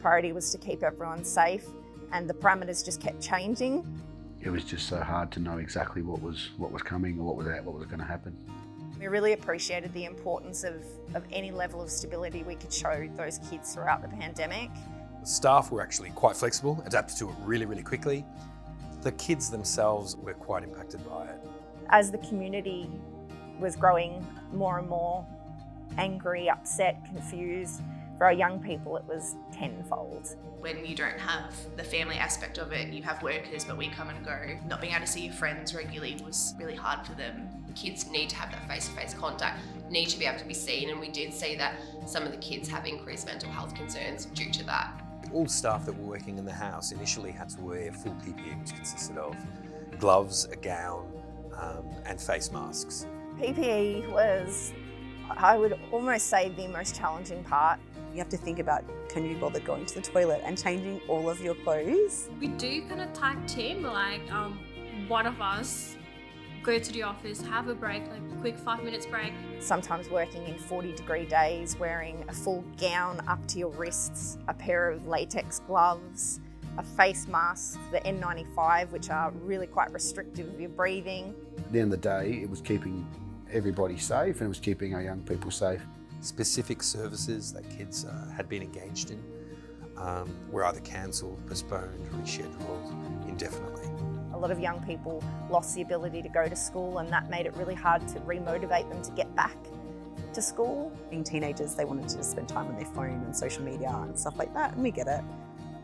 Priority was to keep everyone safe, and the parameters just kept changing. It was just so hard to know exactly what was coming or what was going to happen. We really appreciated the importance of any level of stability we could show those kids throughout the pandemic. Staff were actually quite flexible, adapted to it really, really quickly. The kids themselves were quite impacted by it. As the community was growing more and more angry, upset, confused, for our young people it was tenfold. When you don't have the family aspect of it, you have workers but we come and go. Not being able to see your friends regularly was really hard for them. Kids need to have that face-to-face contact, need to be able to be seen, and we did see that some of the kids have increased mental health concerns due to that. All staff that were working in the house initially had to wear full PPE, which consisted of gloves, a gown, and face masks. PPE was, I would almost say, the most challenging part. You have to think about, can you bother going to the toilet and changing all of your clothes? We do kind of tag team, like one of us go to the office, have a break, like a quick 5 minutes break. Sometimes working in 40-degree days, wearing a full gown up to your wrists, a pair of latex gloves, a face mask, the N95, which are really quite restrictive of your breathing. At the end of the day, it was keeping everybody safe and it was keeping our young people safe. Specific services that kids had been engaged in were either cancelled, postponed, rescheduled indefinitely. A lot of young people lost the ability to go to school, and that made it really hard to remotivate them to get back to school. Being teenagers, they wanted to just spend time on their phone and social media and stuff like that, and we get it.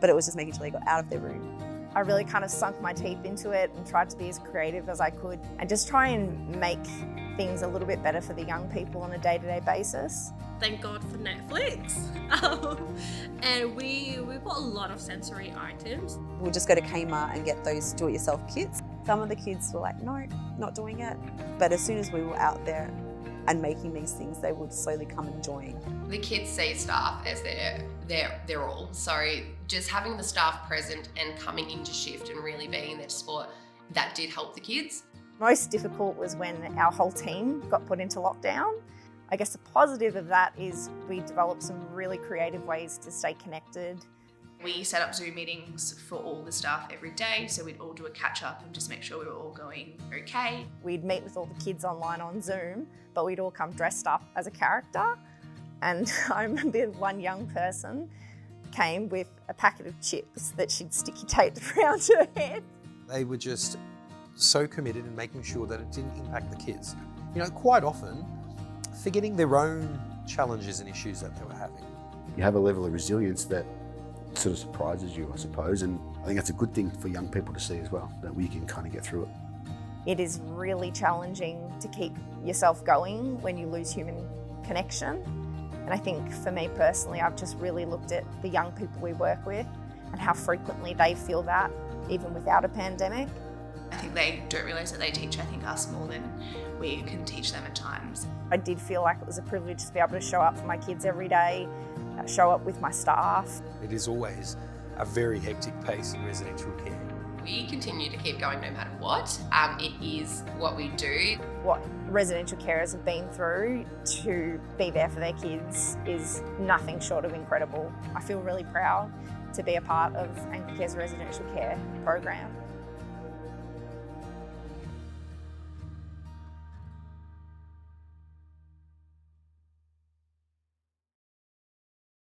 But it was just making sure they got out of their room. I really kind of sunk my teeth into it and tried to be as creative as I could and just try and make things a little bit better for the young people on a day-to-day basis. Thank God for Netflix. And we bought a lot of sensory items. We'll just go to Kmart and get those do-it-yourself kits. Some of the kids were like, no, not doing it. But as soon as we were out there and making these things, they would slowly come and join. The kids see staff as their all. So just having the staff present and coming into shift and really being there to support, that did help the kids. Most difficult was when our whole team got put into lockdown. I guess the positive of that is we developed some really creative ways to stay connected. We set up Zoom meetings for all the staff every day, so we'd all do a catch-up and just make sure we were all going okay. We'd meet with all the kids online on Zoom, but we'd all come dressed up as a character. And I remember one young person came with a packet of chips that she'd sticky taped around her head. They were just so committed in making sure that it didn't impact the kids. You know, quite often, forgetting their own challenges and issues that they were having. You have a level of resilience that sort of surprises you, I suppose, and I think that's a good thing for young people to see as well, that we can kind of get through it. It is really challenging to keep yourself going when you lose human connection. And I think for me personally, I've just really looked at the young people we work with and how frequently they feel that, even without a pandemic. I think they don't realise that they teach, us more than we can teach them at times. I did feel like it was a privilege to be able to show up for my kids every day, show up with my staff. It is always a very hectic pace in residential care. We continue to keep going no matter what. It is what we do. What residential carers have been through to be there for their kids is nothing short of incredible. I feel really proud to be a part of Anglicare Care's residential care program.